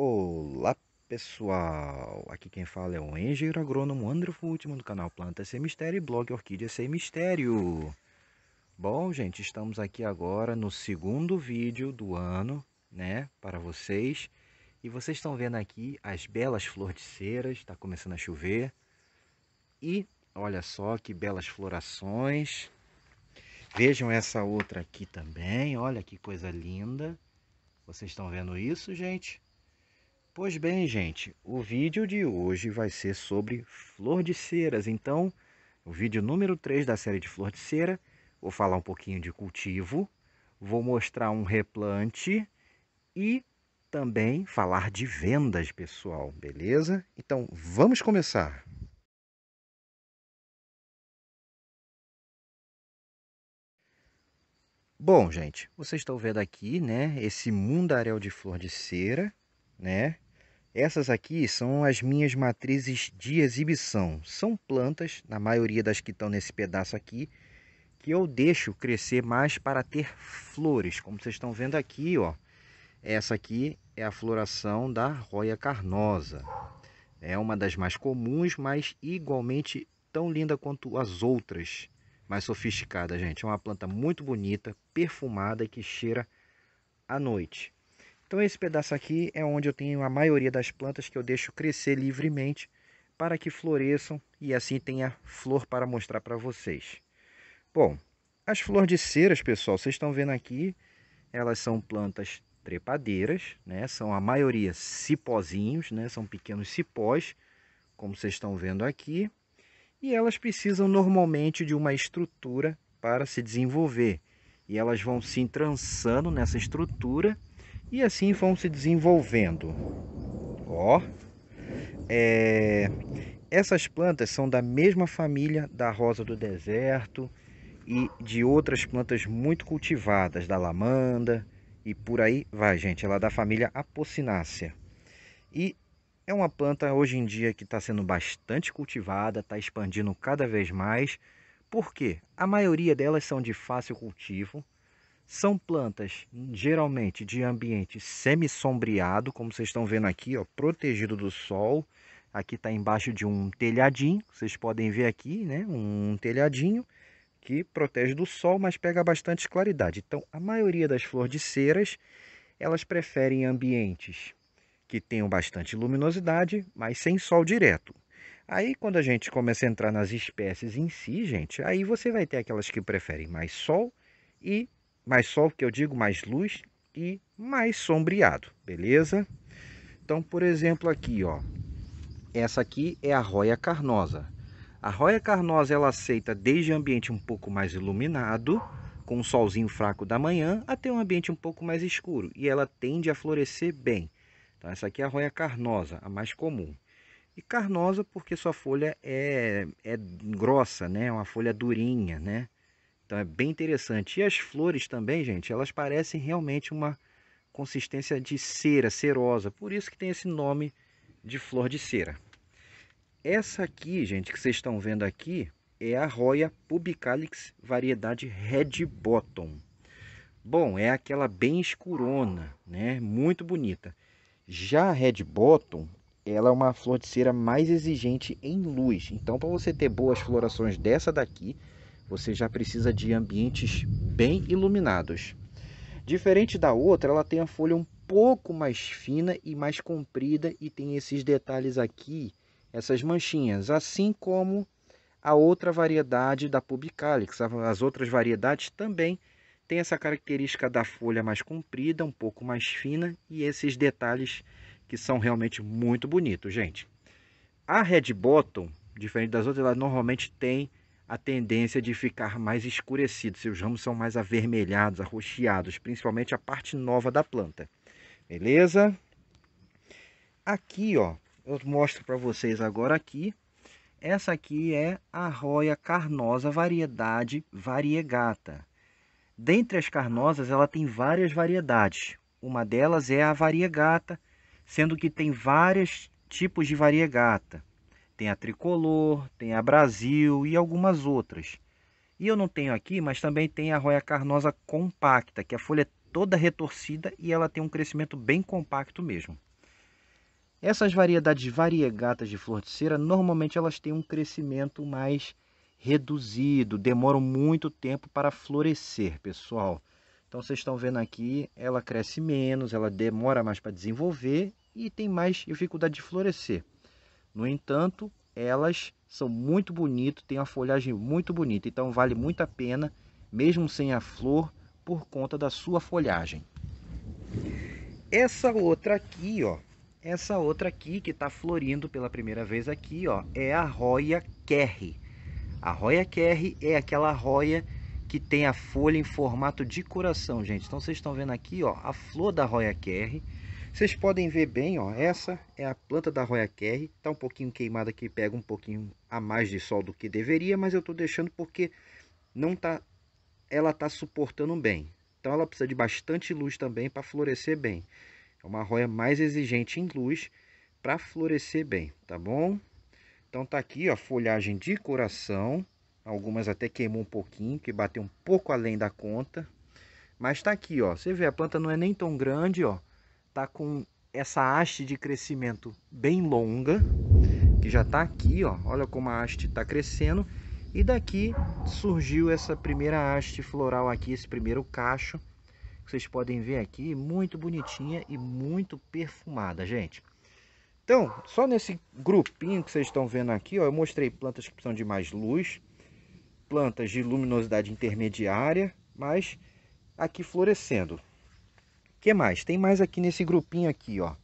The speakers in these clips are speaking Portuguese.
Olá pessoal, aqui quem fala é o engenheiro agrônomo André Fultman do canal Planta Sem Mistério e blog Orquídea Sem Mistério. Bom, gente, estamos aqui agora no segundo vídeo do ano, né, para vocês. E vocês estão vendo aqui as belas floriceiras, está começando a chover. E olha só que belas florações. Vejam essa outra aqui também, olha que coisa linda. Vocês estão vendo isso, gente? Pois bem, gente, o vídeo de hoje vai ser sobre flor de ceras. Então, o vídeo número 3 da série de flor de cera, vou falar um pouquinho de cultivo, vou mostrar um replante e também falar de vendas, pessoal, beleza? Então, vamos começar. Bom, gente, vocês estão vendo aqui, né, esse mundaréu de flor de cera, né? Essas aqui são as minhas matrizes de exibição. São plantas, na maioria das que estão nesse pedaço aqui, que eu deixo crescer mais para ter flores. Como vocês estão vendo aqui, ó. Essa aqui é a floração da Roya carnosa. É uma das mais comuns, mas igualmente tão linda quanto as outras, mais sofisticadas, gente. É uma planta muito bonita, perfumada, que cheira à noite. Então esse pedaço aqui é onde eu tenho a maioria das plantas que eu deixo crescer livremente para que floresçam e assim tenha flor para mostrar para vocês. Bom, as flores de ceras, pessoal, vocês estão vendo aqui, elas são plantas trepadeiras, né? São a maioria cipózinhos, né? São pequenos cipós, como vocês estão vendo aqui, e elas precisam normalmente de uma estrutura para se desenvolver. E elas vão se entrançando nessa estrutura e assim vão se desenvolvendo. Ó, essas plantas são da mesma família da rosa do deserto e de outras plantas muito cultivadas, da lamanda e por aí vai, gente. Ela é da família Apocynaceae. E é uma planta hoje em dia que está sendo bastante cultivada, está expandindo cada vez mais. Por quê? A maioria delas são de fácil cultivo. São plantas geralmente de ambiente semi-sombreado, como vocês estão vendo aqui, ó, protegido do sol. Aqui está embaixo de um telhadinho, vocês podem ver aqui, né? Um telhadinho que protege do sol, mas pega bastante claridade. Então, a maioria das flores de ceras, elas preferem ambientes que tenham bastante luminosidade, mas sem sol direto. Aí, quando a gente começa a entrar nas espécies em si, gente, aí você vai ter aquelas que preferem mais sol, que eu digo, mais luz e mais sombreado, beleza? Então, por exemplo, aqui, ó, essa aqui é a Roya carnosa. A Roya carnosa ela aceita desde ambiente um pouco mais iluminado, com um solzinho fraco da manhã, até um ambiente um pouco mais escuro, e ela tende a florescer bem. Então, essa aqui é a Roya carnosa, a mais comum. E carnosa porque sua folha é grossa, né? É uma folha durinha, né? Então é bem interessante. E as flores também, gente, elas parecem realmente uma consistência de cera, cerosa. Por isso que tem esse nome de flor de cera. Essa aqui, gente, que vocês estão vendo aqui, é a Roya pubicalix, variedade Red Bottom. Bom, é aquela bem escurona, né? Muito bonita. Já a Red Bottom, ela é uma flor de cera mais exigente em luz. Então, para você ter boas florações dessa daqui, você já precisa de ambientes bem iluminados. Diferente da outra, ela tem a folha um pouco mais fina e mais comprida e tem esses detalhes aqui, essas manchinhas, assim como a outra variedade da Pubicalix. As outras variedades também têm essa característica da folha mais comprida, um pouco mais fina e esses detalhes que são realmente muito bonitos, gente. A Red Bottom, diferente das outras, ela normalmente tem a tendência de ficar mais escurecido. Seus ramos são mais avermelhados, arroxeados, principalmente a parte nova da planta. Beleza? Aqui, ó, eu mostro para vocês agora aqui. Essa aqui é a Roya carnosa, variedade variegata. Dentre as carnosas, ela tem várias variedades. Uma delas é a variegata, sendo que tem vários tipos de variegata. Tem a tricolor, tem a Brasil e algumas outras. E eu não tenho aqui, mas também tem a Roya carnosa compacta, que a folha é toda retorcida e ela tem um crescimento bem compacto mesmo. Essas variedades variegatas de flor de cera, normalmente elas têm um crescimento mais reduzido, demoram muito tempo para florescer, pessoal. Então vocês estão vendo aqui, ela cresce menos, ela demora mais para desenvolver e tem mais dificuldade de florescer. No entanto, elas são muito bonitas, têm uma folhagem muito bonita, então vale muito a pena, mesmo sem a flor, por conta da sua folhagem. Essa outra aqui, ó, essa outra aqui que está florindo pela primeira vez aqui, ó, é a Roya Kerry. A Roya Kerry é aquela roya que tem a folha em formato de coração, gente. Então vocês estão vendo aqui, ó, a flor da Roya Kerry. Vocês podem ver bem, ó, essa é a planta da Roya Kerry. Tá um pouquinho queimada aqui, pega um pouquinho a mais de sol do que deveria, mas eu tô deixando porque não tá, ela tá suportando bem. Então ela precisa de bastante luz também para florescer bem. É uma roya mais exigente em luz para florescer bem, tá bom? Então tá aqui, ó, folhagem de coração. Algumas até queimou um pouquinho, que bateu um pouco além da conta. Mas tá aqui, ó. Você vê, a planta não é nem tão grande, ó. Tá com essa haste de crescimento bem longa, que já tá aqui, ó. Olha como a haste tá crescendo. E daqui surgiu essa primeira haste floral aqui, esse primeiro cacho. Vocês podem ver aqui, muito bonitinha e muito perfumada, gente. Então, só nesse grupinho que vocês estão vendo aqui, ó, eu mostrei plantas que precisam de mais luz, plantas de luminosidade intermediária, mas aqui florescendo. O que mais? Tem mais aqui nesse grupinho aqui, ó.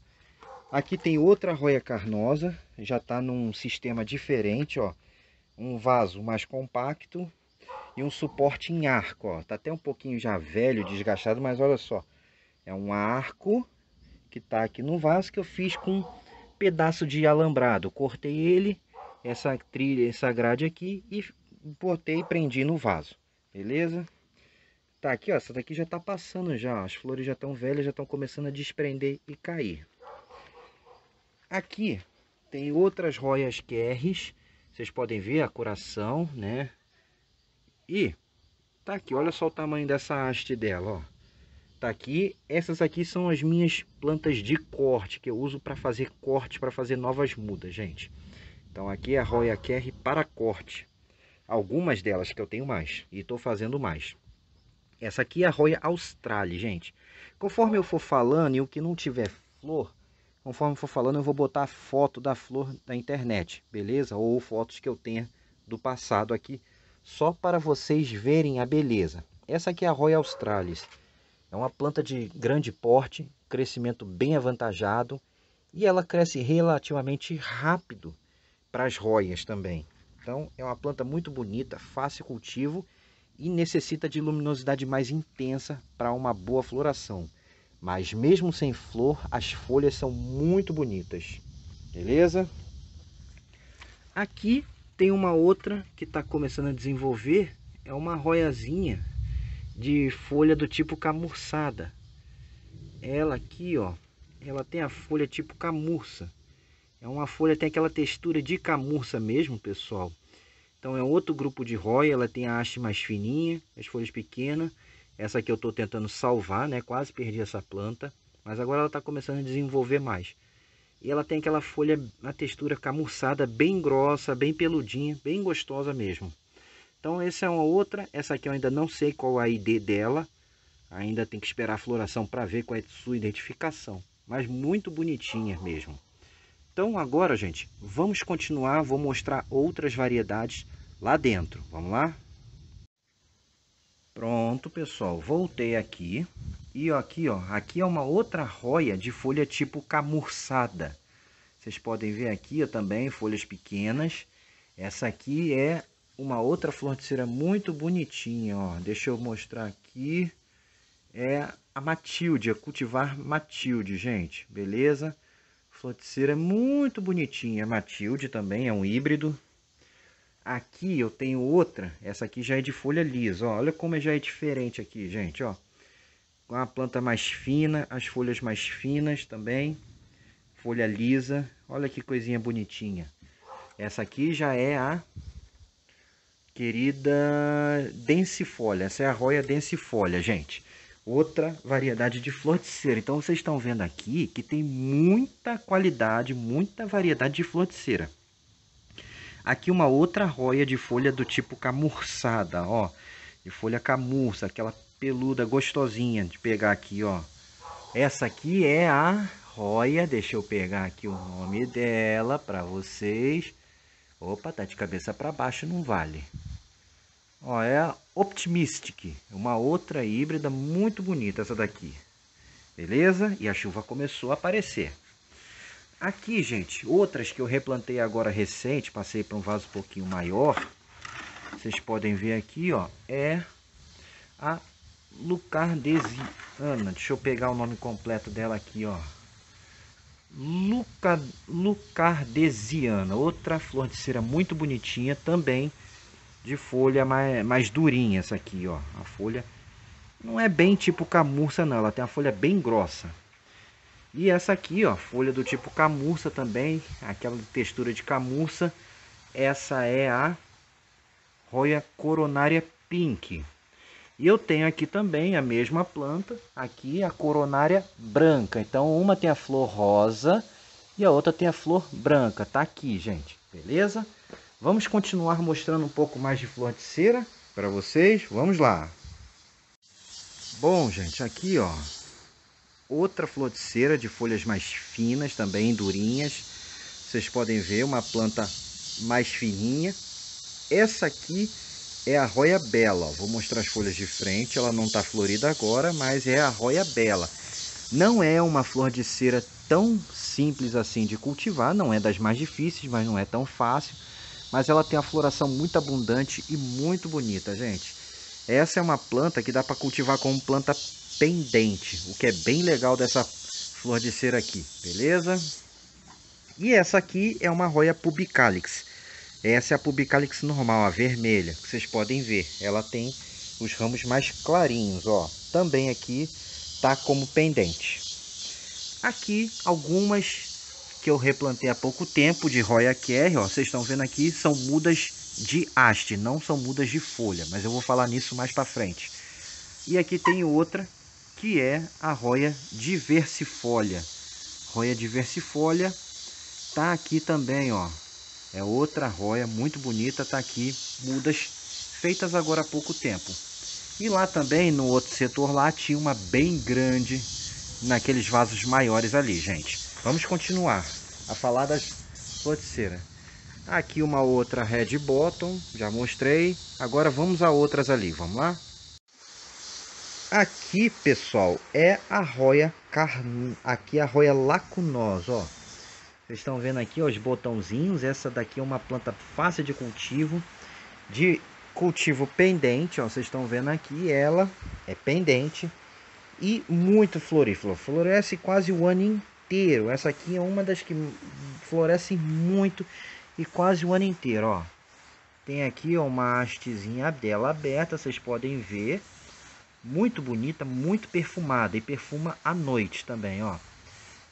Aqui tem outra Roya carnosa, já está num sistema diferente, ó. Um vaso mais compacto e um suporte em arco, ó. Tá até um pouquinho já velho, desgastado, mas olha só. É um arco que tá aqui no vaso que eu fiz com pedaço de alambrado. Cortei ele, essa trilha, essa grade aqui e botei e prendi no vaso. Beleza? Tá aqui, ó, essa daqui já tá passando já, as flores já estão velhas, já estão começando a desprender e cair. Aqui tem outras Royas Kerrys, vocês podem ver a coração, né? E tá aqui, olha só o tamanho dessa haste dela, ó. Tá aqui, essas aqui são as minhas plantas de corte, que eu uso para fazer corte, para fazer novas mudas, gente. Então aqui é a Roya Kerry para corte. Algumas delas que eu tenho mais e estou fazendo mais. Essa aqui é a Roya Australis, gente. Conforme eu for falando e o que não tiver flor, conforme eu for falando eu vou botar a foto da flor da internet, beleza? Ou fotos que eu tenha do passado aqui, só para vocês verem a beleza. Essa aqui é a Roya Australis. É uma planta de grande porte, crescimento bem avantajado e ela cresce relativamente rápido para as roias também. Então é uma planta muito bonita, fácil cultivo e necessita de luminosidade mais intensa para uma boa floração. Mas mesmo sem flor, as folhas são muito bonitas. Beleza? Aqui tem uma outra que está começando a desenvolver, é uma roiazinha de folha do tipo camurçada. Ela aqui, ó, ela tem a folha tipo camurça. É uma folha, tem aquela textura de camurça mesmo, pessoal. Então é outro grupo de roya, ela tem a haste mais fininha, as folhas pequenas. Essa aqui eu estou tentando salvar, né? Quase perdi essa planta, mas agora ela está começando a desenvolver mais. E ela tem aquela folha, a textura camurçada, bem grossa, bem peludinha, bem gostosa mesmo. Então essa é uma outra, essa aqui eu ainda não sei qual a ID dela. Ainda tem que esperar a floração para ver qual é a sua identificação. Mas muito bonitinha mesmo. Então agora, gente, vamos continuar, vou mostrar outras variedades lá dentro. Vamos lá? Pronto, pessoal, voltei aqui. E aqui, ó, aqui é uma outra roya de folha tipo camurçada. Vocês podem ver aqui, ó, também folhas pequenas. Essa aqui é uma outra flor de cera muito bonitinha, ó. Deixa eu mostrar aqui. É a Matilde, a cultivar Matilde, gente, beleza? Flor de cera muito bonitinha. Matilde também é um híbrido. Aqui eu tenho outra, essa aqui já é de folha lisa, ó. Olha como já é diferente aqui, gente, ó. Com a planta mais fina, as folhas mais finas também. Folha lisa, olha que coisinha bonitinha. Essa aqui já é a querida densifolia. Essa é a Roya densifolia, gente. outra variedade de flor de cera. Então vocês estão vendo aqui que tem muita qualidade, muita variedade de flor de cera. Aqui uma outra arroia de folha do tipo camurçada, ó. De folha camurça, aquela peluda gostosinha de pegar aqui, ó. Essa aqui é a arroia, deixa eu pegar aqui o nome dela para vocês. Opa, tá de cabeça para baixo, não vale. Ó, é a Optimistic, uma outra híbrida muito bonita essa daqui. Beleza? E a chuva começou a aparecer. Aqui, gente, outras que eu replantei agora recente, passei para um vaso um pouquinho maior. Vocês podem ver aqui, ó, é a Lucardesiana. Deixa eu pegar o nome completo dela aqui, ó. Lucardesiana, outra flor de cera muito bonitinha, também de folha mais durinha essa aqui, ó. A folha não é bem tipo camurça não, ela tem a folha bem grossa. E essa aqui, ó, folha do tipo camurça também, aquela textura de camurça. Essa é a Roya Coronaria Pink. E eu tenho aqui também a mesma planta, aqui a Coronária branca. Então uma tem a flor rosa e a outra tem a flor branca. Tá aqui, gente, beleza? Vamos continuar mostrando um pouco mais de flor de cera para vocês. Vamos lá. Bom, gente, aqui, ó, outra flor de cera de folhas mais finas, também durinhas. Vocês podem ver uma planta mais fininha. Essa aqui é a Roya Bella. Vou mostrar as folhas de frente. Ela não está florida agora, mas é a Roya Bella. Não é uma flor de cera tão simples assim de cultivar. Não é das mais difíceis, mas não é tão fácil. Mas ela tem a floração muito abundante e muito bonita, gente. Essa é uma planta que dá para cultivar como planta pendente, o que é bem legal dessa flor de cera aqui, beleza? E essa aqui é uma Roya pubicalix. Essa é a pubicalix normal, a vermelha, que vocês podem ver. Ela tem os ramos mais clarinhos, ó. Também aqui tá como pendente. Aqui algumas que eu replantei há pouco tempo de Roya Kerry, ó. Vocês estão vendo aqui, são mudas de haste, não são mudas de folha, mas eu vou falar nisso mais para frente. E aqui tem outra que é a Roya diversifolia. Roya diversifolia tá aqui também, ó. É outra Roya muito bonita, tá aqui, mudas feitas agora há pouco tempo. E lá também, no outro setor lá, tinha uma bem grande, naqueles vasos maiores ali, gente. Vamos continuar a falar das flores de cera. Aqui uma outra Red Bottom, já mostrei. Agora vamos a outras ali, vamos lá? Aqui, pessoal, é a Roya aqui a Roya lacunosa, ó. Vocês estão vendo aqui, ó, os botãozinhos. Essa daqui é uma planta fácil de cultivo pendente, ó. Vocês estão vendo aqui, ela é pendente e muito florífera. Floresce quase o ano inteiro. Essa aqui é uma das que floresce muito e quase o ano inteiro, ó. Tem aqui, ó, uma hastezinha dela aberta, vocês podem ver. Muito bonita, muito perfumada e perfuma à noite também, ó.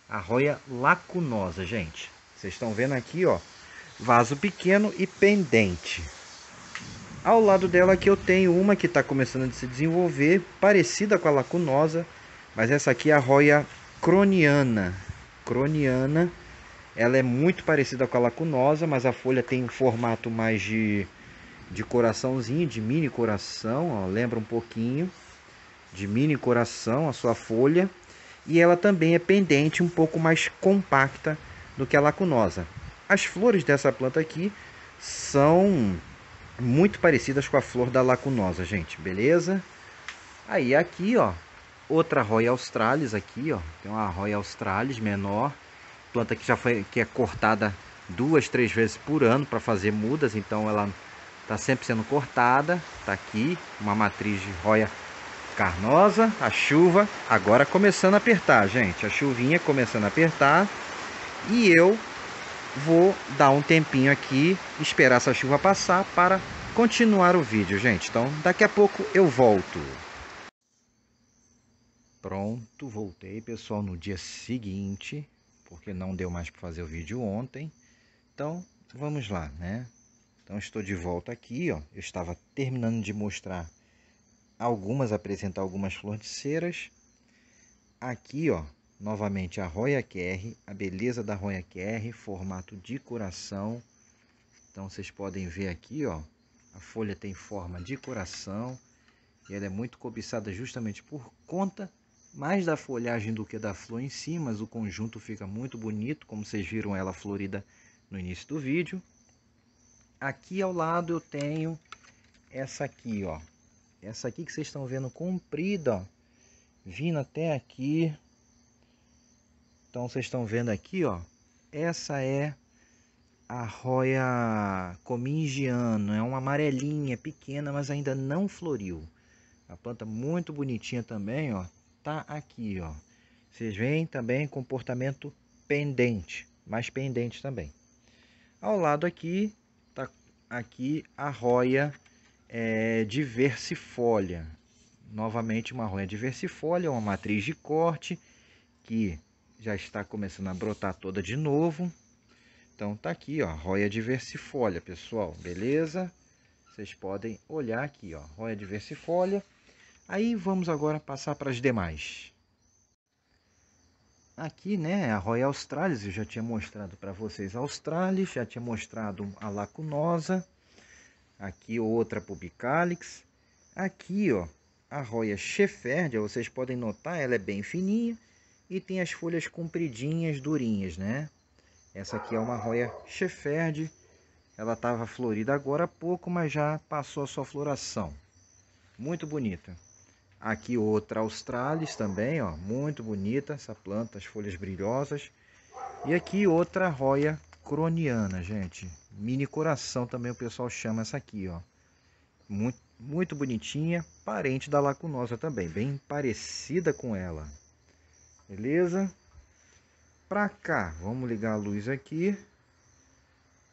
A Roya lacunosa, gente. Vocês estão vendo aqui, ó, vaso pequeno e pendente. Ao lado dela aqui eu tenho uma que está começando a se desenvolver, parecida com a lacunosa, mas essa aqui é a Roya croniana. Croniana, ela é muito parecida com a lacunosa, mas a folha tem um formato mais de coraçãozinho, de mini coração, ó, lembra um pouquinho de mini coração a sua folha. E ela também é pendente, um pouco mais compacta do que a lacunosa. As flores dessa planta aqui são muito parecidas com a flor da lacunosa, gente, beleza? Aí aqui, ó, outra Roya Australis aqui, ó, tem uma Roya Australis menor, planta que é cortada 2, 3 vezes por ano para fazer mudas, então ela tá sempre sendo cortada. Tá aqui uma matriz de Roya carnosa. A chuva agora começando a apertar, gente, a chuvinha começando a apertar, e eu vou dar um tempinho aqui, esperar essa chuva passar para continuar o vídeo, gente. Então daqui a pouco eu volto. Pronto, voltei, pessoal, no dia seguinte, porque não deu mais para fazer o vídeo ontem. Então vamos lá, né? Então estou de volta aqui, ó. Eu estava terminando de mostrar Algumas apresentam algumas floriceiras. Aqui, ó, novamente a Roya QR, a beleza da Roya QR, formato de coração. Então vocês podem ver aqui, ó, a folha tem forma de coração e ela é muito cobiçada justamente por conta mais da folhagem do que da flor em si, mas o conjunto fica muito bonito, como vocês viram ela florida no início do vídeo. Aqui ao lado eu tenho essa aqui, ó. Essa aqui que vocês estão vendo comprida, ó, vindo até aqui. Então vocês estão vendo aqui, ó. Essa é a Roya Comingiano, é uma amarelinha pequena, mas ainda não floriu. A planta muito bonitinha também, ó. Tá aqui, ó. Vocês veem também comportamento pendente, mais pendente também. Ao lado aqui, tá aqui a Roya diversifolia. Novamente uma Roya diversifolia, uma matriz de corte que já está começando a brotar toda de novo. Então tá aqui, ó, Roya diversifolia, pessoal, beleza? Vocês podem olhar aqui, ó, Roya diversifolia. Aí vamos agora passar para as demais. Aqui, né, a Roya australis, eu já tinha mostrado para vocês a australis, já tinha mostrado a lacunosa. Aqui outra pubicalix. Aqui, ó, a Roya Shefferdia, vocês podem notar, ela é bem fininha e tem as folhas compridinhas, durinhas, né? Essa aqui é uma Roya Shefferdia. Ela estava florida agora há pouco, mas já passou a sua floração. Muito bonita. Aqui outra australis também, ó, muito bonita essa planta, as folhas brilhosas. E aqui outra Roya croniana, gente. Mini coração também o pessoal chama essa aqui, ó. Muito bonitinha, parente da lacunosa também, bem parecida com ela. Beleza? Pra cá, vamos ligar a luz aqui.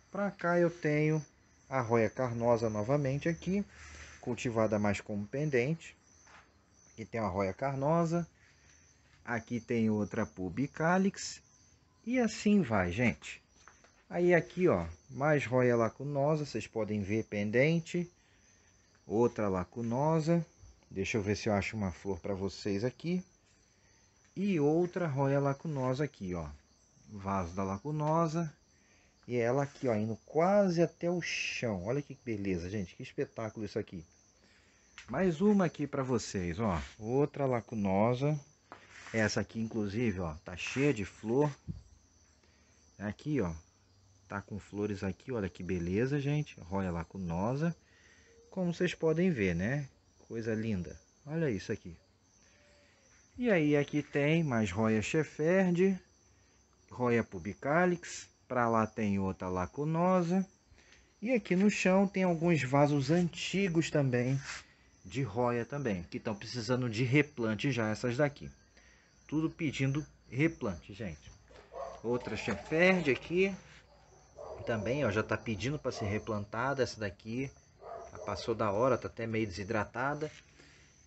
Pra cá eu tenho a Roya carnosa novamente aqui, cultivada mais como pendente. Aqui tem a Roya carnosa. Aqui tem outra pubicalix. E assim vai, gente. Aí aqui, ó, mais Roya lacunosa, vocês podem ver pendente. Outra lacunosa. Deixa eu ver se eu acho uma flor para vocês aqui. E outra Roya lacunosa aqui, ó. Vaso da lacunosa. E ela aqui, ó, indo quase até o chão. Olha que beleza, gente. Que espetáculo isso aqui. Mais uma aqui para vocês, ó. Outra lacunosa. Essa aqui, inclusive, ó, tá cheia de flor. Aqui, ó, tá com flores aqui, olha que beleza, gente. Roya lacunosa. Como vocês podem ver, né? Coisa linda. Olha isso aqui. E aí, aqui tem mais Roya Shefferdia, Roya pubicalix. Para lá tem outra lacunosa. E aqui no chão tem alguns vasos antigos também de Roya também, que estão precisando de replante já, essas daqui. Tudo pedindo replante, gente. Outra Shefferdia aqui. Também, ó, já está pedindo para ser replantada. Essa daqui já passou da hora, tá até meio desidratada.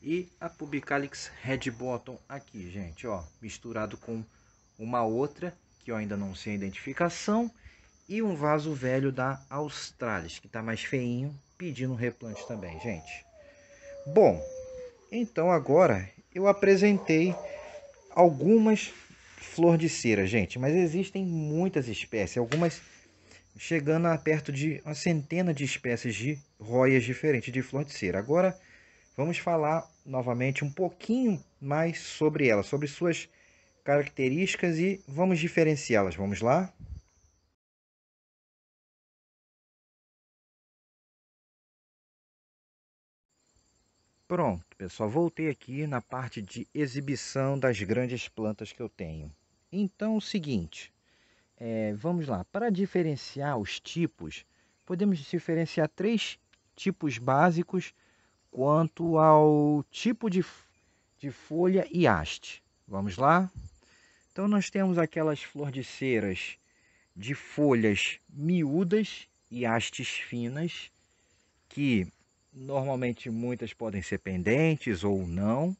E a Pubicalix Red Bottom aqui, gente, ó, misturado com uma outra que eu ainda não sei a identificação e um vaso velho da Australis, que tá mais feinho, pedindo um replante também, gente. Bom, então agora eu apresentei algumas flor de cera, gente, mas existem muitas espécies, algumas chegando a perto de uma centena de espécies de roias diferentes de flor de cera. Agora vamos falar novamente um pouquinho mais sobre elas, sobre suas características e vamos diferenciá-las. Vamos lá? Pronto, pessoal, voltei aqui na parte de exibição das grandes plantas que eu tenho. Então, é o seguinte, vamos lá. Para diferenciar os tipos, podemos diferenciar três tipos básicos quanto ao tipo de folha e haste. Vamos lá? Então, nós temos aquelas flordeceras de folhas miúdas e hastes finas, que normalmente muitas podem ser pendentes ou não.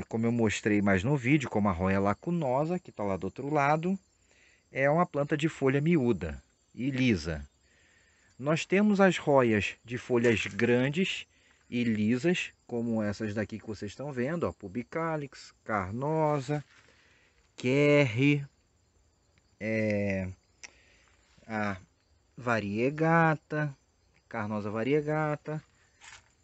Como eu mostrei mais no vídeo, como a Roya lacunosa, que está lá do outro lado, é uma planta de folha miúda e lisa. Nós temos as roias de folhas grandes, e lisas, como essas daqui que vocês estão vendo, ó, Pubicalix, Carnosa, Kerry, a Variegata, Carnosa Variegata,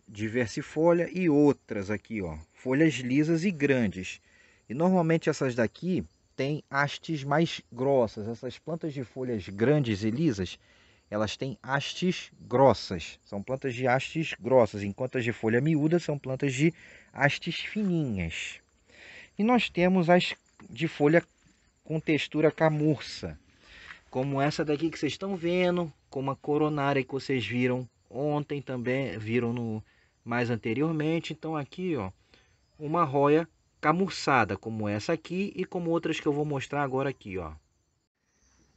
Diversifolha e outras aqui, ó, folhas lisas e grandes. E normalmente essas daqui têm hastes mais grossas. Essas plantas de folhas grandes e lisas, elas têm hastes grossas. São plantas de hastes grossas, enquanto as de folha miúda são plantas de hastes fininhas. E nós temos as de folha com textura camurça, como essa daqui que vocês estão vendo, como a coronária que vocês viram ontem também, viram no mais anteriormente. Então aqui, ó, uma roia camurçada, como essa aqui e como outras que eu vou mostrar agora aqui, ó.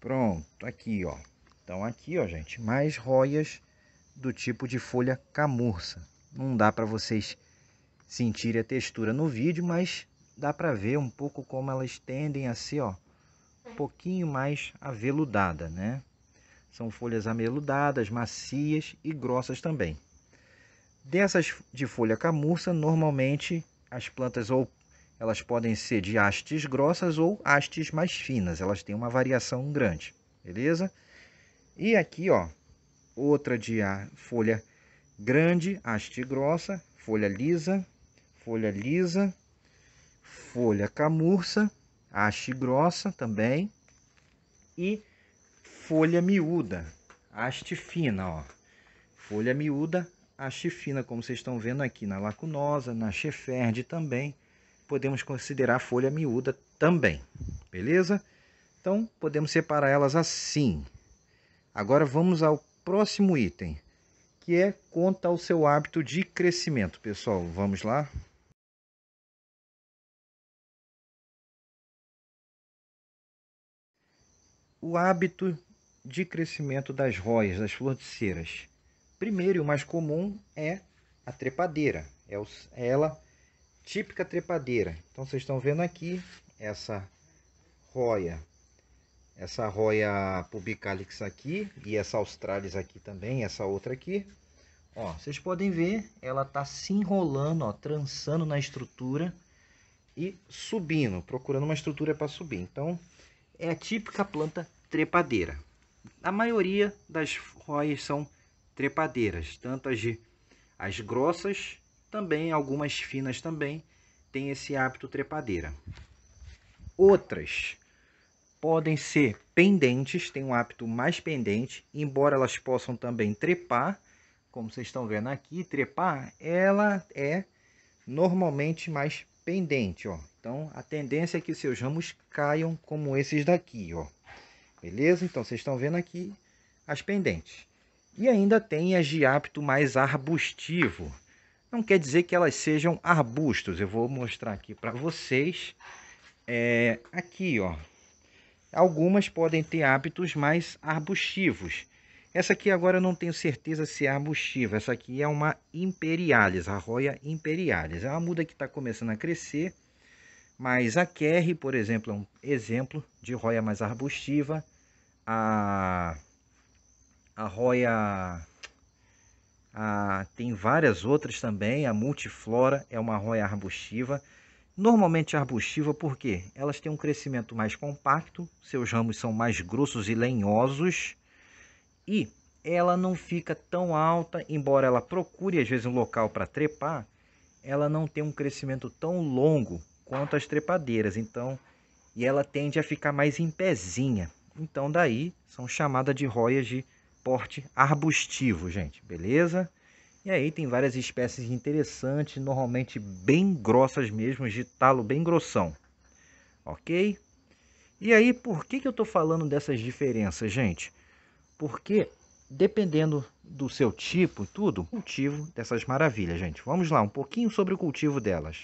Pronto, aqui, ó. Então aqui, ó, gente, mais roias do tipo de folha camurça. Não dá para vocês sentirem a textura no vídeo, mas dá para ver um pouco como elas tendem a ser, ó, um pouquinho mais aveludada, né? São folhas ameludadas, macias e grossas também. Dessas de folha camurça, normalmente as plantas ou elas podem ser de hastes grossas ou hastes mais finas. Elas têm uma variação grande, beleza? E aqui, ó, outra de folha grande, haste grossa, folha lisa, folha camurça, haste grossa também e folha miúda, haste fina, ó. Folha miúda, haste fina, como vocês estão vendo aqui na lacunosa, na cheferde também. Podemos considerar folha miúda também, beleza? Então, podemos separar elas assim. Agora vamos ao próximo item, que é quanto ao seu hábito de crescimento, pessoal. Vamos lá? O hábito de crescimento das roias, das florticeiras. Primeiro e o mais comum é a trepadeira. É ela típica trepadeira. Então vocês estão vendo aqui essa roia Pubicalix aqui e essa australis aqui também, essa outra aqui. Ó, vocês podem ver, ela está se enrolando, ó, trançando na estrutura e subindo, procurando uma estrutura para subir. Então, é a típica planta trepadeira. A maioria das roias são trepadeiras, tanto as grossas, também algumas finas também têm esse hábito trepadeira. Outras podem ser pendentes, têm um hábito mais pendente, embora elas possam também trepar, como vocês estão vendo aqui, trepar, ela é normalmente mais pendente, ó. Então, a tendência é que seus ramos caiam como esses daqui, ó. Beleza? Então, vocês estão vendo aqui as pendentes. E ainda tem as de hábito mais arbustivo. Não quer dizer que elas sejam arbustos. Eu vou mostrar aqui para vocês. Aqui, ó. Algumas podem ter hábitos mais arbustivos. Essa aqui agora eu não tenho certeza se é arbustiva. Essa aqui é uma imperialis, a roia imperialis. É uma muda que está começando a crescer. Mas a Kerry, por exemplo, é um exemplo de roia mais arbustiva. A roia... tem várias outras também. A multiflora é uma roia arbustiva. Normalmente arbustiva porque elas têm um crescimento mais compacto, seus ramos são mais grossos e lenhosos e ela não fica tão alta, embora ela procure às vezes um local para trepar, ela não tem um crescimento tão longo quanto as trepadeiras, então, e ela tende a ficar mais em pezinha. Então daí são chamadas de roias de porte arbustivo, gente, beleza? E aí tem várias espécies interessantes, normalmente bem grossas mesmo, de talo bem grossão. Ok? E aí, por que eu estou falando dessas diferenças, gente? Porque, dependendo do seu tipo, tudo, cultivo dessas maravilhas, gente. Vamos lá, um pouquinho sobre o cultivo delas.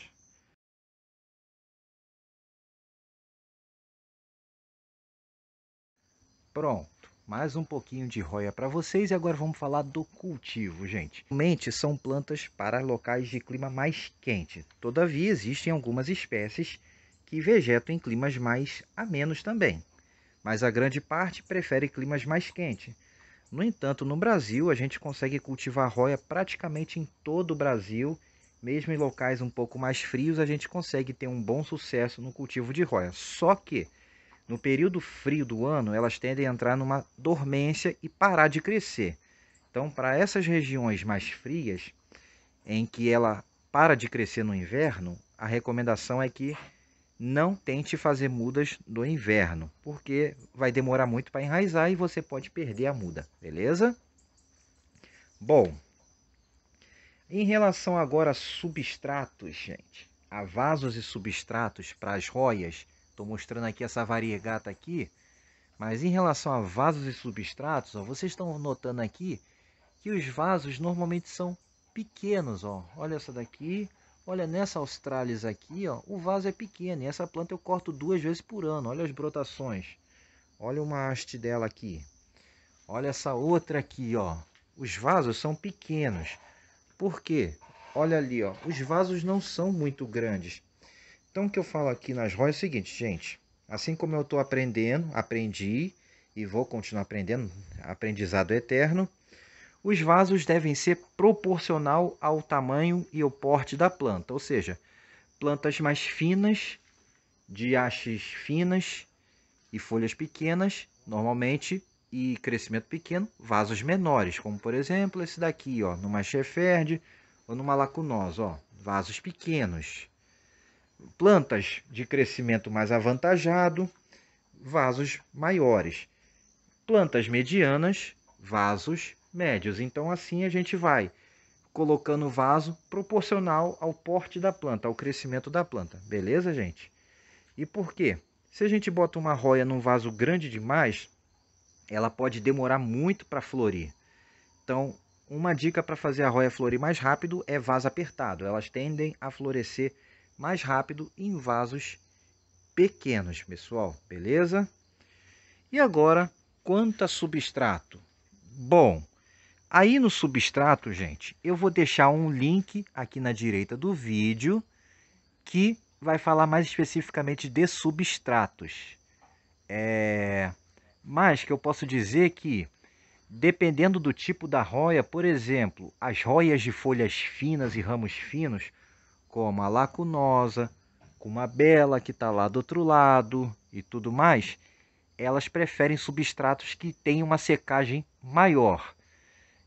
Pronto. Mais um pouquinho de roia para vocês e agora vamos falar do cultivo, gente. Realmente são plantas para locais de clima mais quente. Todavia, existem algumas espécies que vegetam em climas mais amenos também. Mas a grande parte prefere climas mais quentes. No entanto, no Brasil, a gente consegue cultivar roia praticamente em todo o Brasil. Mesmo em locais um pouco mais frios, a gente consegue ter um bom sucesso no cultivo de roia. Só que, no período frio do ano, elas tendem a entrar numa dormência e parar de crescer. Então, para essas regiões mais frias, em que ela para de crescer no inverno, a recomendação é que não tente fazer mudas no inverno, porque vai demorar muito para enraizar e você pode perder a muda, beleza? Bom, em relação agora a substratos, gente, a vasos e substratos para as roias, estou mostrando aqui essa variegata aqui, mas em relação a vasos e substratos, ó, vocês estão notando aqui que os vasos normalmente são pequenos, ó. Olha essa daqui, olha nessa Australis aqui, ó, o vaso é pequeno e essa planta eu corto 2 vezes por ano. Olha as brotações. Olha uma haste dela aqui. Olha essa outra aqui, ó. Os vasos são pequenos. Por quê? Olha ali, ó. Os vasos não são muito grandes. Então o que eu falo aqui nas roias é o seguinte, gente. Assim como eu estou aprendendo, aprendi e vou continuar aprendendo, aprendizado eterno. Os vasos devem ser proporcional ao tamanho e ao porte da planta, ou seja, plantas mais finas, de hastes finas e folhas pequenas, normalmente, e crescimento pequeno, vasos menores, como por exemplo esse daqui, ó, numa Shefford ou numa Lacunosa, ó, vasos pequenos. Plantas de crescimento mais avantajado, vasos maiores. Plantas medianas, vasos médios. Então assim a gente vai colocando o vaso proporcional ao porte da planta, ao crescimento da planta. Beleza, gente? E por quê? Se a gente bota uma roia num vaso grande demais, ela pode demorar muito para florir. Então, uma dica para fazer a roia florir mais rápido é vaso apertado. Elas tendem a florescer mais rápido em vasos pequenos, pessoal. Beleza? E agora, quanto a substrato? Bom, aí no substrato, gente, eu vou deixar um link aqui na direita do vídeo que vai falar mais especificamente de substratos. Mas que eu posso dizer que, dependendo do tipo da roia, por exemplo, as roias de folhas finas e ramos finos, como a lacunosa, como a bela que está lá do outro lado e tudo mais, elas preferem substratos que tenham uma secagem maior.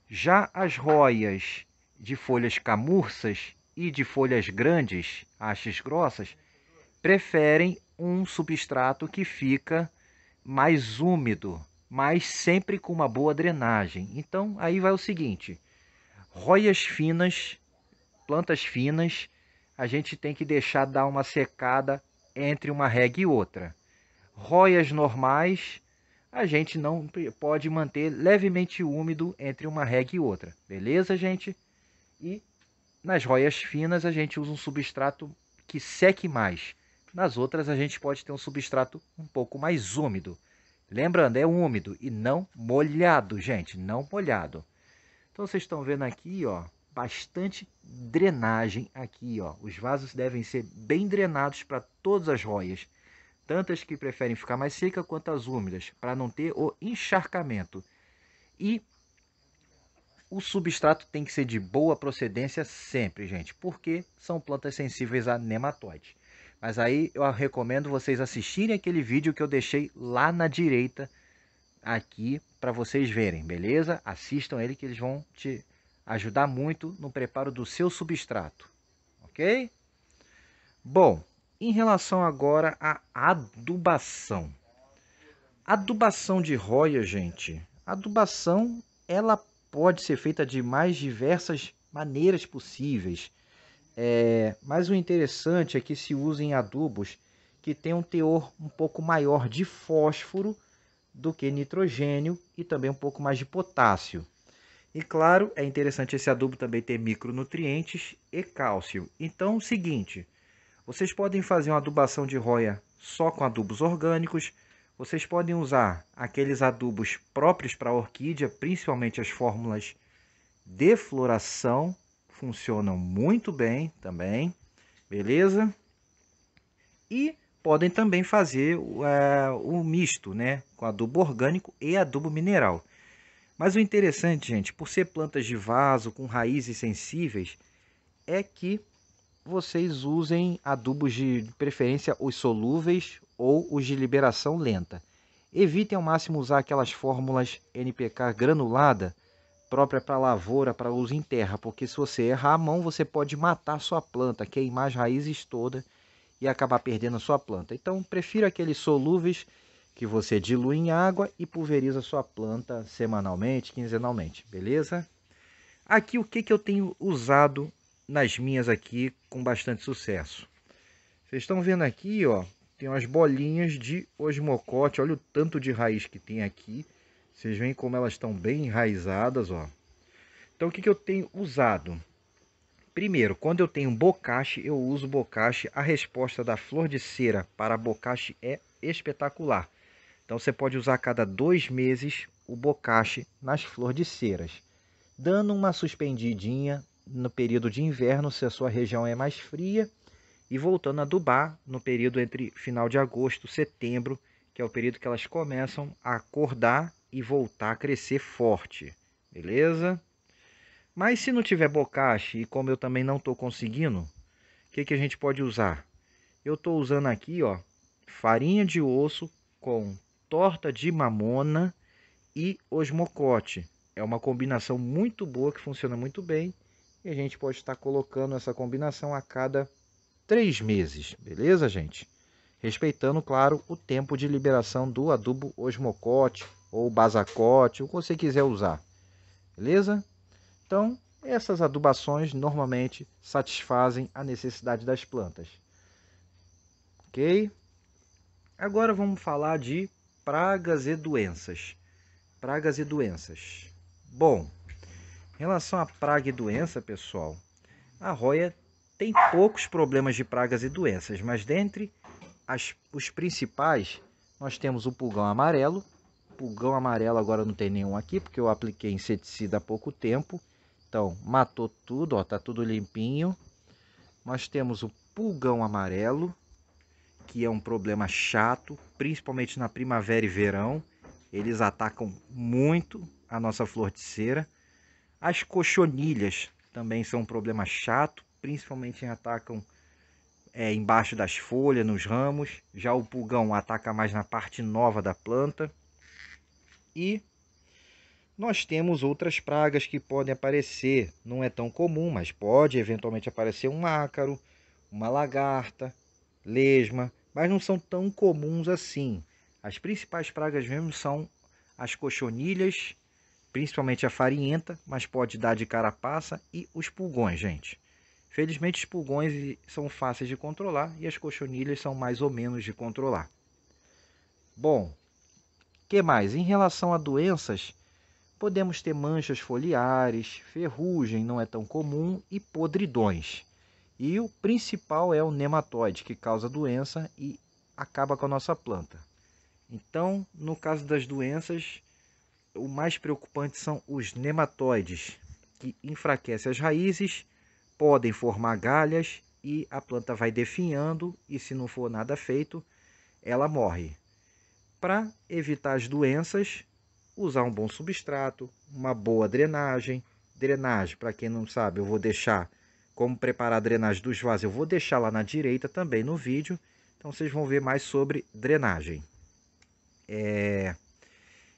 Já as roias de folhas camurças e de folhas grandes, hastes grossas, preferem um substrato que fica mais úmido, mas sempre com uma boa drenagem. Então, aí vai o seguinte: roias finas, plantas finas, a gente tem que deixar dar uma secada entre uma rega e outra. Roias normais, a gente não pode manter levemente úmido entre uma rega e outra. Beleza, gente? E nas roias finas a gente usa um substrato que seque mais. Nas outras a gente pode ter um substrato um pouco mais úmido. Lembrando, é úmido e não molhado, gente, não molhado. Então vocês estão vendo aqui, ó, bastante drenagem aqui, ó. Os vasos devem ser bem drenados para todas as roias, tanto as que preferem ficar mais seca quanto as úmidas, para não ter o encharcamento. E o substrato tem que ser de boa procedência sempre, gente, porque são plantas sensíveis a nematóides. Mas aí eu recomendo vocês assistirem aquele vídeo que eu deixei lá na direita, aqui, para vocês verem, beleza? Assistam ele que eles vão te ajudar muito no preparo do seu substrato, ok? Bom, em relação agora à adubação. Adubação de roia, gente. Adubação, ela pode ser feita de mais diversas maneiras possíveis. Mas o interessante é que se usem adubos que têm um teor um pouco maior de fósforo do que nitrogênio e também um pouco mais de potássio. E claro, é interessante esse adubo também ter micronutrientes e cálcio. Então, é o seguinte, vocês podem fazer uma adubação de roia só com adubos orgânicos. Vocês podem usar aqueles adubos próprios para a orquídea, principalmente as fórmulas de floração, funcionam muito bem também, beleza? E podem também fazer o misto, né, com adubo orgânico e adubo mineral. Mas o interessante, gente, por ser plantas de vaso com raízes sensíveis, é que vocês usem adubos de preferência os solúveis ou os de liberação lenta. Evitem ao máximo usar aquelas fórmulas NPK granulada própria para lavoura, para uso em terra, porque se você errar a mão, você pode matar sua planta, queimar as raízes todas e acabar perdendo a sua planta. Então, prefiro aqueles solúveis que você dilui em água e pulveriza sua planta semanalmente, quinzenalmente, beleza? Aqui o que eu tenho usado nas minhas aqui com bastante sucesso. Vocês estão vendo aqui, ó, tem umas bolinhas de osmocote, olha o tanto de raiz que tem aqui. Vocês veem como elas estão bem enraizadas, ó. Então o que eu tenho usado? Primeiro, quando eu tenho bocache, eu uso bocache. A resposta da flor de cera para bocache é espetacular. Então você pode usar a cada 2 meses o bocache nas flores de ceras, dando uma suspendidinha no período de inverno, se a sua região é mais fria, e voltando a adubar no período entre final de agosto e setembro, que é o período que elas começam a acordar e voltar a crescer forte, beleza? Mas se não tiver bocache, e como eu também não estou conseguindo, o que a gente pode usar? Eu estou usando aqui, ó, farinha de osso com torta de mamona e osmocote. É uma combinação muito boa que funciona muito bem. E a gente pode estar colocando essa combinação a cada 3 meses, beleza, gente? Respeitando, claro, o tempo de liberação do adubo osmocote ou basacote, o que você quiser usar, beleza? Então, essas adubações normalmente satisfazem a necessidade das plantas, ok? Agora vamos falar de pragas e doenças. Pragas e doenças. Bom, em relação a praga e doença, pessoal, a roia tem poucos problemas de pragas e doenças, mas dentre os principais, nós temos o pulgão amarelo. Pulgão amarelo agora não tem nenhum aqui, porque eu apliquei inseticida há pouco tempo. Então, matou tudo, ó, tá tudo limpinho. Nós temos o pulgão amarelo, que é um problema chato, principalmente na primavera e verão. Eles atacam muito a nossa flor de cera. As cochonilhas também são um problema chato, principalmente atacam embaixo das folhas, nos ramos. Já o pulgão ataca mais na parte nova da planta. E nós temos outras pragas que podem aparecer. Não é tão comum, mas pode eventualmente aparecer um ácaro, uma lagarta, lesma, mas não são tão comuns assim. As principais pragas mesmo são as cochonilhas, principalmente a farinhenta, mas pode dar de carapaça, e os pulgões, gente. Felizmente os pulgões são fáceis de controlar e as cochonilhas são mais ou menos de controlar. Bom, que mais? Em relação a doenças, podemos ter manchas foliares, ferrugem não é tão comum e podridões. E o principal é o nematóide, que causa doença e acaba com a nossa planta. Então, no caso das doenças, o mais preocupante são os nematóides, que enfraquecem as raízes, podem formar galhas e a planta vai definhando e, se não for nada feito, ela morre. Para evitar as doenças, usar um bom substrato, uma boa drenagem. Drenagem, para quem não sabe, eu vou deixar como preparar a drenagem dos vasos, eu vou deixar lá na direita também no vídeo. Então vocês vão ver mais sobre drenagem.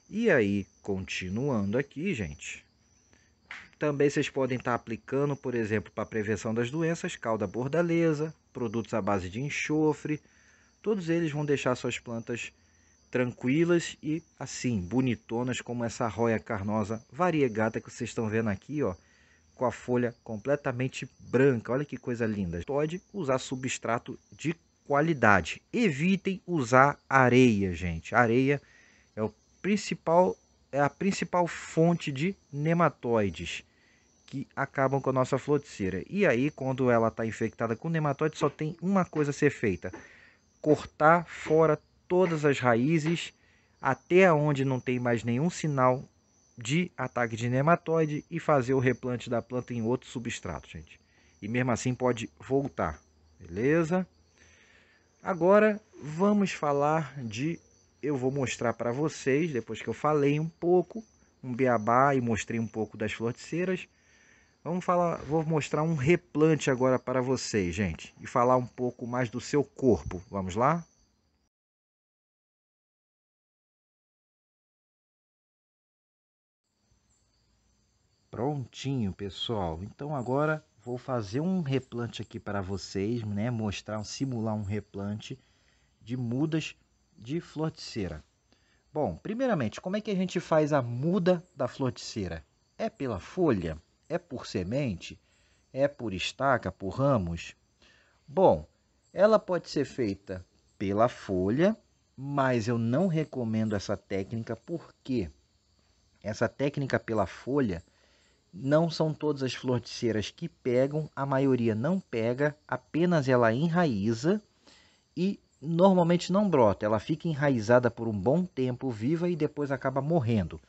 E aí, continuando aqui, gente, também vocês podem estar aplicando, por exemplo, para a prevenção das doenças, calda bordaleza, produtos à base de enxofre. Todos eles vão deixar suas plantas tranquilas e assim, bonitonas, como essa roia carnosa variegata que vocês estão vendo aqui, ó, com a folha completamente branca. Olha que coisa linda. Pode usar substrato de qualidade. Evitem usar areia, gente. Areia é a principal fonte de nematóides que acabam com a nossa flor de cera. E aí, quando ela está infectada com nematóide, só tem uma coisa a ser feita: cortar fora todas as raízes até onde não tem mais nenhum sinal de ataque de nematóide e fazer o replante da planta em outro substrato, gente. E mesmo assim pode voltar, beleza? Agora vamos falar eu vou mostrar para vocês, depois que eu falei um pouco, um beabá e mostrei um pouco das florticeiras. Vou mostrar um replante agora para vocês, gente, e falar um pouco mais do seu corpo. Vamos lá? Prontinho, pessoal. Então agora vou fazer um replante aqui para vocês, né? Simular um replante de mudas de florticeira. Bom, primeiramente, como é que a gente faz a muda da florticeira? É pela folha? É por semente? É por estaca, por ramos? Bom, ela pode ser feita pela folha, mas eu não recomendo essa técnica porque essa técnica pela folha não são todas as florticeiras que pegam, a maioria não pega, apenas ela enraiza e normalmente não brota. Ela fica enraizada por um bom tempo viva e depois acaba morrendo.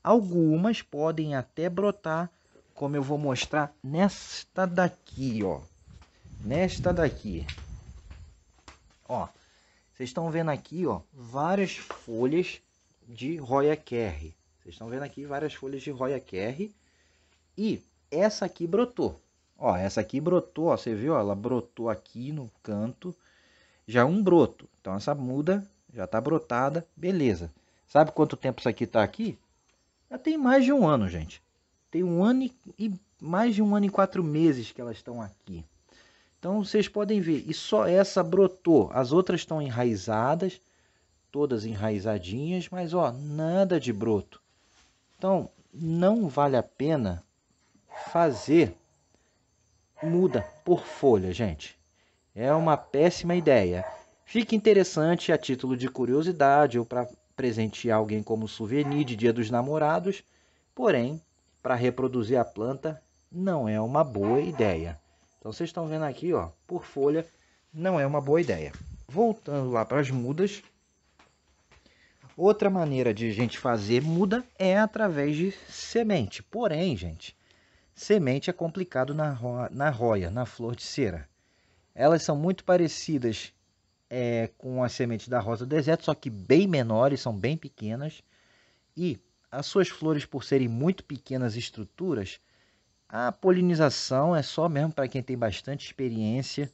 Algumas podem até brotar, como eu vou mostrar nesta daqui, ó. Nesta daqui. Ó, vocês estão vendo aqui, ó, várias folhas de Roya Kerr. Vocês estão vendo aqui várias folhas de Roya Kerr. E essa aqui brotou. Ó, essa aqui brotou, ó, você viu? Ó, ela brotou aqui no canto. Já um broto. Então essa muda já está brotada, beleza. Sabe quanto tempo isso aqui está aqui? Já tem mais de um ano, gente. Tem um ano e mais de um ano e 4 meses que elas estão aqui. Então vocês podem ver, e só essa brotou. As outras estão enraizadas, todas enraizadinhas, mas ó, nada de broto. Então não vale a pena fazer muda por folha, gente. É uma péssima ideia. Fica interessante a título de curiosidade ou para presentear alguém como souvenir de Dia dos Namorados, porém, para reproduzir a planta não é uma boa ideia. Então vocês estão vendo aqui, ó, por folha não é uma boa ideia. Voltando lá para as mudas, outra maneira de a gente fazer muda é através de semente. Porém, gente, semente é complicado na roia, na florticeira. Elas são muito parecidas com as sementes da rosa do deserto, só que bem menores, são bem pequenas. E as suas flores, por serem muito pequenas estruturas, a polinização é só mesmo para quem tem bastante experiência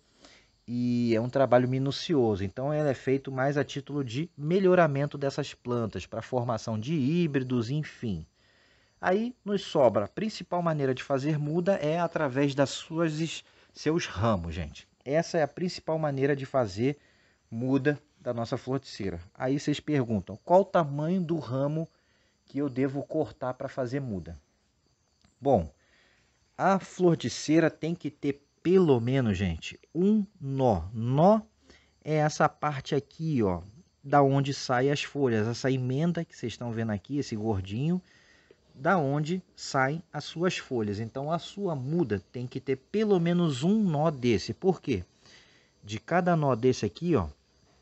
e é um trabalho minucioso. Então, ela é feito mais a título de melhoramento dessas plantas, para formação de híbridos, enfim. Aí nos sobra, a principal maneira de fazer muda é através seus ramos, gente. Essa é a principal maneira de fazer muda da nossa florticeira. Aí vocês perguntam, qual o tamanho do ramo que eu devo cortar para fazer muda? Bom, a florticeira tem que ter pelo menos, gente, um nó. Nó é essa parte aqui, ó, da onde saem as folhas, essa emenda que vocês estão vendo aqui, esse gordinho, da onde saem as suas folhas. Então a sua muda tem que ter pelo menos um nó desse. Por quê? De cada nó desse aqui, ó,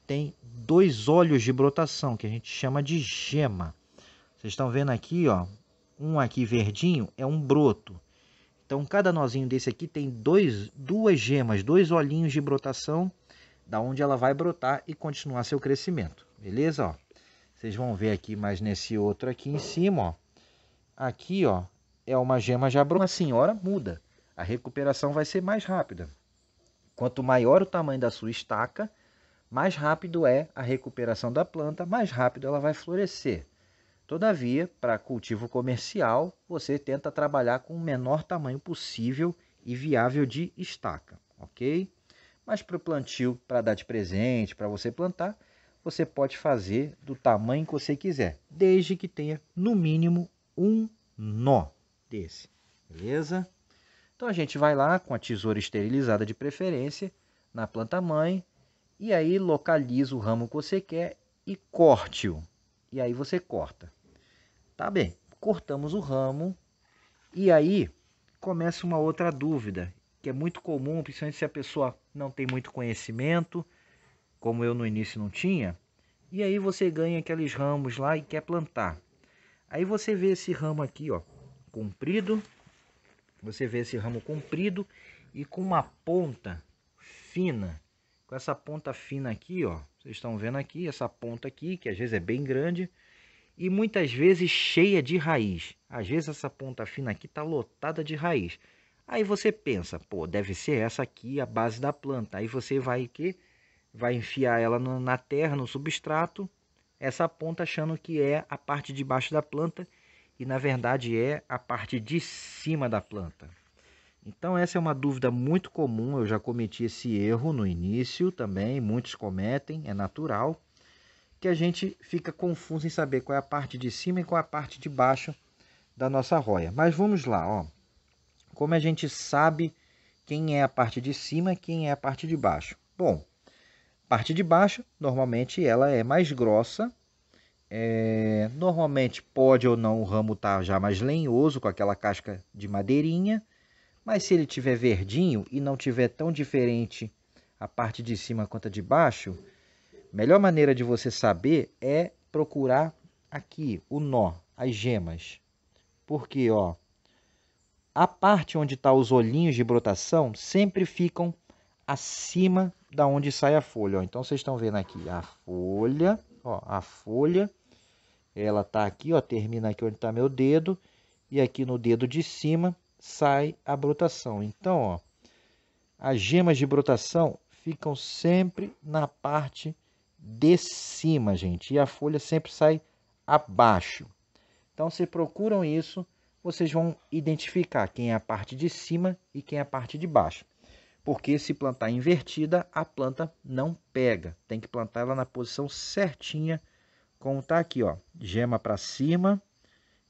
tem 2 olhos de brotação, que a gente chama de gema. Vocês estão vendo aqui, ó, um aqui verdinho é um broto. Então cada nozinho desse aqui tem duas gemas, 2 olhinhos de brotação, da onde ela vai brotar e continuar seu crescimento. Beleza? Ó, vocês vão ver aqui mais nesse outro aqui em cima, ó. Aqui, ó, é uma gema já brotada. Uma senhora muda. A recuperação vai ser mais rápida. Quanto maior o tamanho da sua estaca, mais rápido é a recuperação da planta, mais rápido ela vai florescer. Todavia, para cultivo comercial, você tenta trabalhar com o menor tamanho possível e viável de estaca, ok? Mas para o plantio, para dar de presente, para você plantar, você pode fazer do tamanho que você quiser, desde que tenha no mínimo um nó desse, beleza? Então a gente vai lá com a tesoura esterilizada de preferência na planta mãe e aí localiza o ramo que você quer e corte-o. E aí você corta. Tá bem, cortamos o ramo e aí começa uma outra dúvida, que é muito comum, principalmente se a pessoa não tem muito conhecimento, como eu no início não tinha, e aí você ganha aqueles ramos lá e quer plantar. Aí você vê esse ramo aqui, ó, comprido, você vê esse ramo comprido e com uma ponta fina. Com essa ponta fina aqui, ó, vocês estão vendo aqui, essa ponta aqui, que às vezes é bem grande, e muitas vezes cheia de raiz. Às vezes essa ponta fina aqui está lotada de raiz. Aí você pensa, pô, deve ser essa aqui a base da planta. Aí você vai enfiar ela na terra, no substrato, essa ponta achando que é a parte de baixo da planta e na verdade é a parte de cima da planta. Então essa é uma dúvida muito comum, eu já cometi esse erro no início também, muitos cometem, é natural, que a gente fica confuso em saber qual é a parte de cima e qual é a parte de baixo da nossa roia. Mas vamos lá, ó. Como a gente sabe quem é a parte de cima e quem é a parte de baixo? Bom, parte de baixo, normalmente ela é mais grossa, normalmente pode ou não o ramo estar já mais lenhoso, com aquela casca de madeirinha, mas se ele tiver verdinho e não tiver tão diferente a parte de cima quanto a de baixo, a melhor maneira de você saber é procurar aqui o nó, as gemas. Porque, ó, a parte onde estão os olhinhos de brotação sempre ficam acima da onde sai a folha. Ó. Então, vocês estão vendo aqui a folha, ó, a folha, ela está aqui, ó, termina aqui onde está meu dedo, e aqui no dedo de cima sai a brotação. Então, ó, as gemas de brotação ficam sempre na parte de cima, gente, e a folha sempre sai abaixo. Então, se procuram isso, vocês vão identificar quem é a parte de cima e quem é a parte de baixo. Porque se plantar invertida, a planta não pega. Tem que plantar ela na posição certinha, como está aqui, ó, gema para cima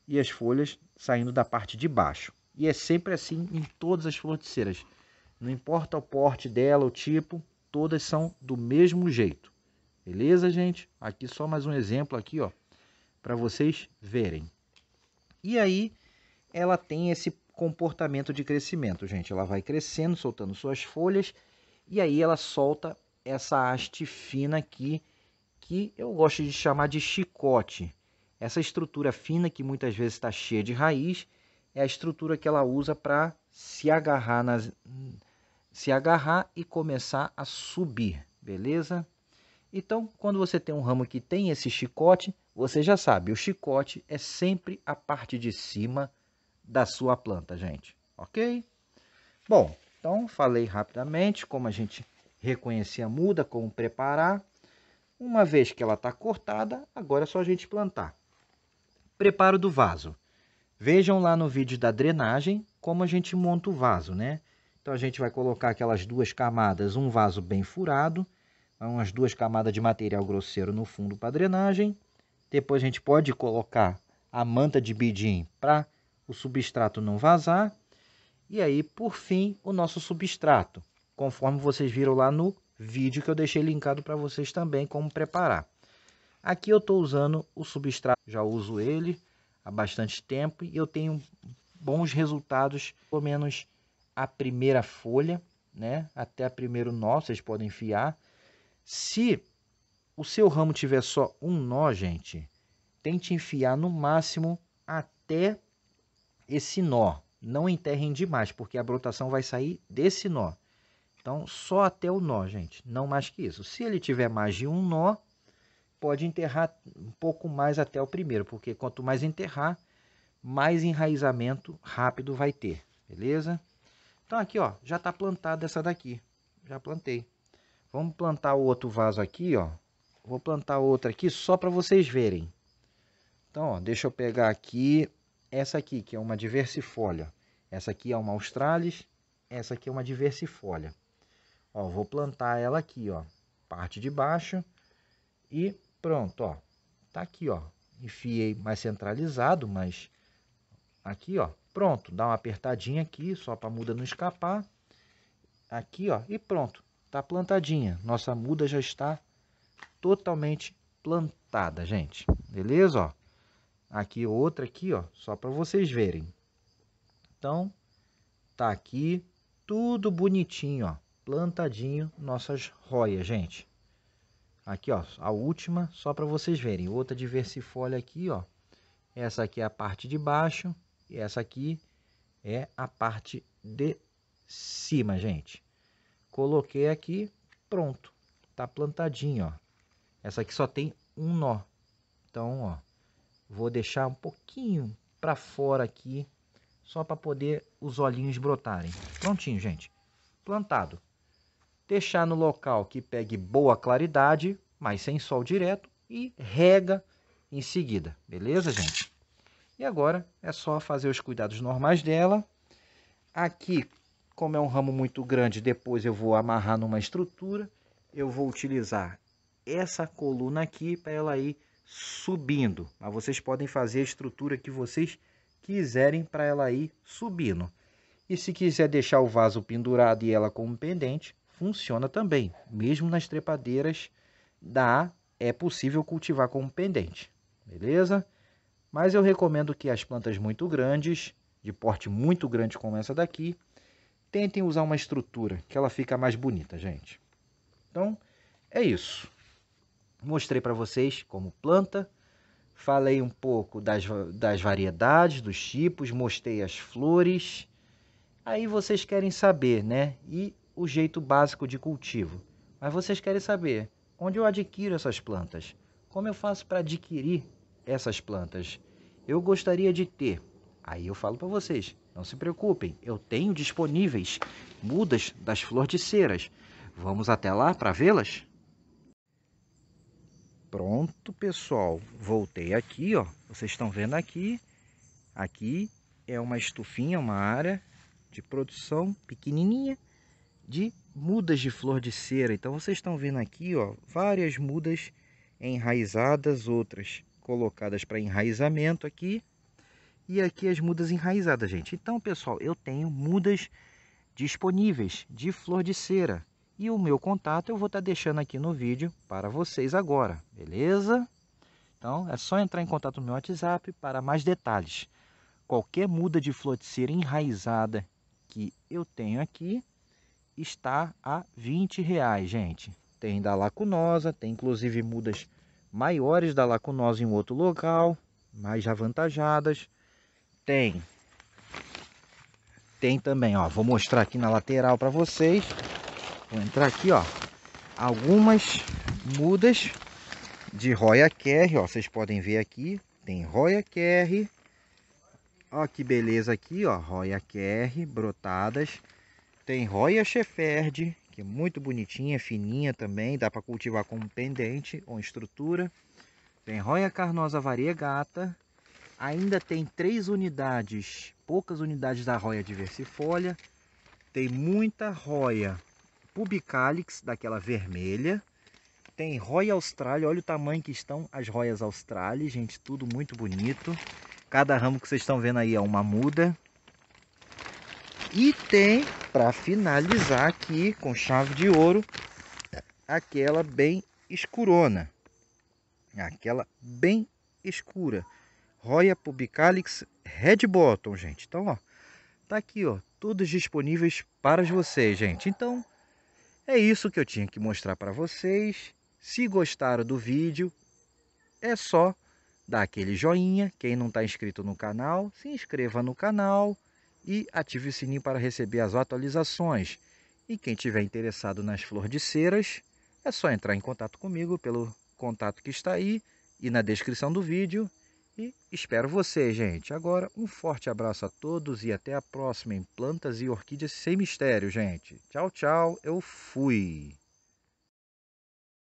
e as folhas saindo da parte de baixo. E é sempre assim em todas as floticeiras. Não importa o porte dela, o tipo, todas são do mesmo jeito. Beleza, gente? Aqui só mais um exemplo aqui, ó, para vocês verem. E aí, ela tem esse comportamento de crescimento, gente. Ela vai crescendo, soltando suas folhas, e aí ela solta essa haste fina aqui, que eu gosto de chamar de chicote. Essa estrutura fina, que muitas vezes está cheia de raiz, é a estrutura que ela usa para se agarrar e começar a subir, beleza? Então, quando você tem um ramo que tem esse chicote, você já sabe, o chicote é sempre a parte de cima da sua planta, gente, ok? Bom, então falei rapidamente como a gente reconhecer a muda, como preparar. Uma vez que ela está cortada, agora é só a gente plantar. Preparo do vaso. Vejam lá no vídeo da drenagem como a gente monta o vaso, né? Então a gente vai colocar aquelas duas camadas, um vaso bem furado, umas duas camadas de material grosseiro no fundo para drenagem. Depois a gente pode colocar a manta de bidim para o substrato não vazar. E aí, por fim, o nosso substrato, conforme vocês viram lá no vídeo que eu deixei linkado para vocês também como preparar. Aqui eu estou usando o substrato, já uso ele há bastante tempo e eu tenho bons resultados, pelo menos a primeira folha, né? Até o primeiro nó, vocês podem enfiar. Se o seu ramo tiver só um nó, gente, tente enfiar no máximo até esse nó. Não enterrem demais, porque a brotação vai sair desse nó. Então, só até o nó, gente, não mais que isso. Se ele tiver mais de um nó, pode enterrar um pouco mais até o primeiro, porque quanto mais enterrar, mais enraizamento rápido vai ter, beleza? Então aqui, ó, já está plantada essa daqui, já plantei. Vamos plantar o outro vaso aqui, ó. Vou plantar outra aqui só para vocês verem. Então, ó, deixa eu pegar aqui essa aqui, que é uma diversifólia. Essa aqui é uma australis, essa aqui é uma diversifólia. Ó, vou plantar ela aqui, ó, parte de baixo e pronto, ó. Tá aqui, ó. Enfiei mais centralizado, mas aqui, ó. Pronto, dá uma apertadinha aqui, só para a muda não escapar. Aqui, ó, e pronto. Tá plantadinha. Nossa muda já está totalmente plantada, gente. Beleza, ó? Aqui outra aqui, ó, só para vocês verem. Então, tá aqui tudo bonitinho, ó, plantadinho nossas roias, gente. Aqui, ó, a última, só para vocês verem. Outra diversifólia aqui, ó. Essa aqui é a parte de baixo e essa aqui é a parte de cima, gente. Coloquei aqui, pronto. Tá plantadinho, ó. Essa aqui só tem um nó. Então, ó, Vou deixar um pouquinho para fora aqui, só para poder os olhinhos brotarem. Prontinho, gente. Plantado. Deixar no local que pegue boa claridade, mas sem sol direto, e rega em seguida. Beleza, gente? E agora é só fazer os cuidados normais dela. Aqui, como é um ramo muito grande, depois eu vou amarrar numa estrutura. Eu vou utilizar essa coluna aqui para ela ir subindo. Mas vocês podem fazer a estrutura que vocês quiserem para ela ir subindo. E se quiser deixar o vaso pendurado e ela como pendente, funciona também. Mesmo nas trepadeiras é possível cultivar como pendente. Beleza? Mas eu recomendo que as plantas muito grandes, de porte muito grande como essa daqui, tentem usar uma estrutura que ela fica mais bonita, gente. Então, é isso. Mostrei para vocês como planta, falei um pouco das variedades, dos tipos, mostrei as flores. Aí vocês querem saber, né? E o jeito básico de cultivo. Mas vocês querem saber onde eu adquiro essas plantas? Como eu faço para adquirir essas plantas? Eu gostaria de ter. Aí eu falo para vocês, não se preocupem, eu tenho disponíveis mudas das florticeras. Vamos até lá para vê-las? Pronto, pessoal. Voltei aqui, ó. Vocês estão vendo aqui. Aqui é uma estufinha, uma área de produção pequenininha de mudas de flor de cera. Então vocês estão vendo aqui, ó, várias mudas enraizadas, outras colocadas para enraizamento aqui. E aqui as mudas enraizadas, gente. Então, pessoal, eu tenho mudas disponíveis de flor de cera. E o meu contato eu vou estar deixando aqui no vídeo para vocês agora, beleza? Então, é só entrar em contato no meu WhatsApp para mais detalhes. Qualquer muda de flor de cera enraizada que eu tenho aqui está a R$20, gente. Tem da lacunosa, tem inclusive mudas maiores da lacunosa em outro local, mais avantajadas. Tem também, ó, vou mostrar aqui na lateral para vocês. Vou entrar aqui, ó, algumas mudas de Roya Kerr, ó, vocês podem ver aqui, tem Roya Kerr. Ó que beleza aqui, ó, Roya Kerr brotadas. Tem Roya Shepherd, que é muito bonitinha, fininha também, dá para cultivar como pendente ou estrutura. Tem Roya Carnosa Variegata. Ainda tem 3 unidades, poucas unidades da Roya Diversifolia. Tem muita Roya Pubicalix, daquela vermelha. Tem Roya Australia, olha o tamanho que estão as Royas Australia, gente, tudo muito bonito. Cada ramo que vocês estão vendo aí é uma muda. E tem, para finalizar aqui com chave de ouro, aquela bem escurona. Aquela bem escura. Roya Pubicalix Red Bottom, gente. Então, ó, tá aqui, ó, todos disponíveis para vocês, gente. Então, é isso que eu tinha que mostrar para vocês. Se gostaram do vídeo, é só dar aquele joinha. Quem não está inscrito no canal, se inscreva no canal e ative o sininho para receber as atualizações. E quem tiver interessado nas flordiceras, é só entrar em contato comigo pelo contato que está aí e na descrição do vídeo. E espero você, gente. Agora, um forte abraço a todos e até a próxima em Plantas e Orquídeas Sem Mistério, gente. Tchau, tchau. Eu fui.